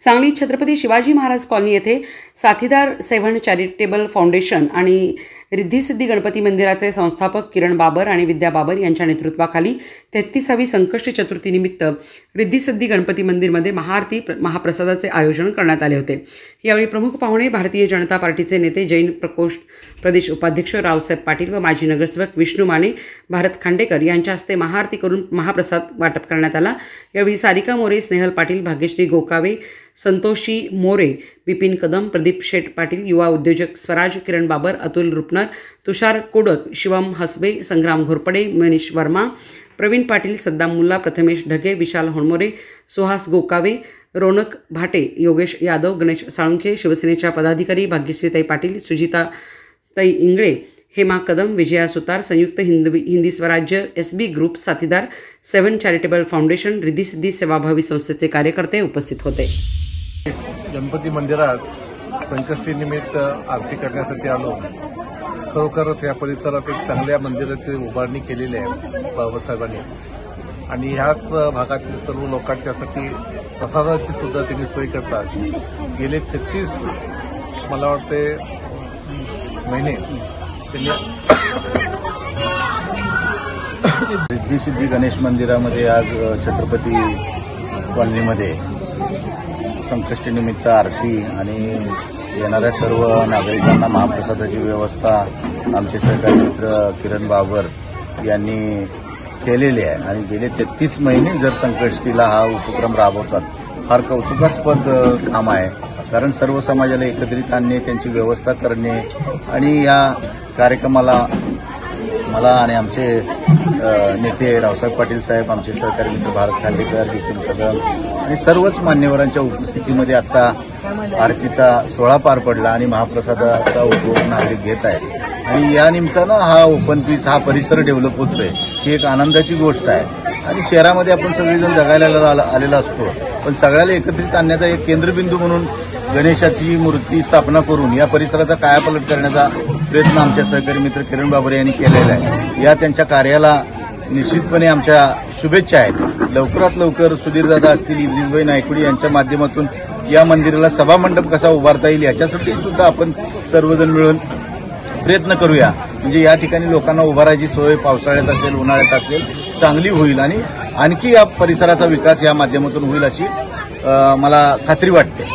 Sangli Chhatrapati Shivaji Maharaj colony येथे साथीदार 7 charitable foundation आणि रिद्धी-सिद्धी गणपती मंदिराचे संस्थापक किरण बाबर आणि विद्या बाबर यांच्या नेतृत्वाखाली 33वी संकष्टी चतुर्थीनिमित्त रिद्धी-सिद्धी गणपती मंदिरमध्ये महाआरती महाप्रसादाचे आयोजन करण्यात आले होते। यावेळी प्रमुख पाहुणे भारतीय जनता पार्टीचे नेते जैन प्रकोष्ठ प्रदेश उपाध्यक्ष रावसाहेब पाटील व माजी नगरसेवक विष्णू माने, भारत खांडेकर यांच्या हस्ते महाआरती करून महाप्रसाद वाटप करण्यात आला। यावेळी सारिका मोरे, स्नेहल पाटील, भाग्यश्री गोकावे, संतोषी मोरे, विपिन कदम, प्रदीप शेठ पाटील, युवा उद्योजक स्वराज, किरण बाबर, अतुल रुपनर, तुषार कोडक, शिवम हसबे, संग्राम घोरपडे, मनीष वर्मा, प्रवीण पाटील, सद्दाम मुल्ला, प्रथमेश ढगे, विशाल होणमोरे, सुहास गोकावे, रोनक भाटे, योगेश यादव, गणेश साळुंखे, शिवसेनेच्या पदाधिकारी भाग्यश्रीताई पाटील, सुजिताताई इंगळे, हेमा कदम, विजया सुतार, संयुक्त हिंदी स्वराज्य, SB ग्रुप, साथीदार 7 चॅरिटेबल फाउंडेशन, रिद्धी-सिद्धी सेवाभावी संस्थेचे कार्यकर्ते उपस्थित होते। गणपती मंदिरात संकष्टीनिमित्त आरती करण्यासाठी आलो। खरोखरच या परिसरात एक चांगल्या मंदिराची उभारणी केलेली आहे बाबासाहेबांनी आणि ह्याच भागातील सर्व लोकांच्यासाठी प्रसादाची सुद्धा त्यांनी सोय करतात। गेले 33 मला वाटते महिने रिद्धी-सिद्धी गणेश मंदिरामध्ये आज छत्रपती कॉलनीमध्ये संकष्टीनिमित्त आरती आणि येणाऱ्या सर्व नागरिकांना महाप्रसादाची व्यवस्था आमचे सहकारी मित्र किरण बाबर यांनी केलेली आहे आणि गेले 33 महिने जर संकष्टीला हा उपक्रम राबवतात, फार कौतुकास्पद काम आहे। कारण सर्व समाजाला एकत्रित आणणे, त्यांची व्यवस्था करणे आणि या कार्यक्रमाला मला आणि आमचे नेते रावसाहेब पाटील साहेब, आमचे सहकारी मित्र भारत खांडेकर, विपिन कदम आणि सर्वच मान्यवरांच्या उपस्थितीमध्ये आता आरतीचा सोहळा पार पडला आणि महाप्रसादाचा उपभोग नागरिक घेत आहेत आणि या निमित्तानं हा ओपन पीस, हा परिसर डेव्हलप होतोय ही एक आनंदाची गोष्ट आहे। आणि शहरामध्ये आपण सगळेजण जगायला आलेला असतो, पण सगळ्याला एकत्रित आणण्याचा एक केंद्रबिंदू म्हणून गणेशाची मूर्ती स्थापना करून या परिसराचा कायापालट करण्याचा प्रयत्न आमच्या सहकारी मित्र किरण बाबर यांनी केलेला आहे। या त्यांच्या कार्याला निश्चितपणे आमच्या शुभेच्छा आहेत। लवकरात लवकर सुधीरदादा असतील, इद्रिसभाई नायकुडी यांच्या माध्यमातून या मंदिराला सभामंडप कसा उभारता येईल याच्यासाठी सुद्धा आपण सर्वजण मिळून प्रयत्न करूया, म्हणजे या ठिकाणी लोकांना उभारायची सोय पावसाळ्यात असेल, उन्हाळ्यात असेल, चांगली होईल आणि आणखी या परिसराचा विकास या माध्यमातून होईल अशी मला खात्री वाटते।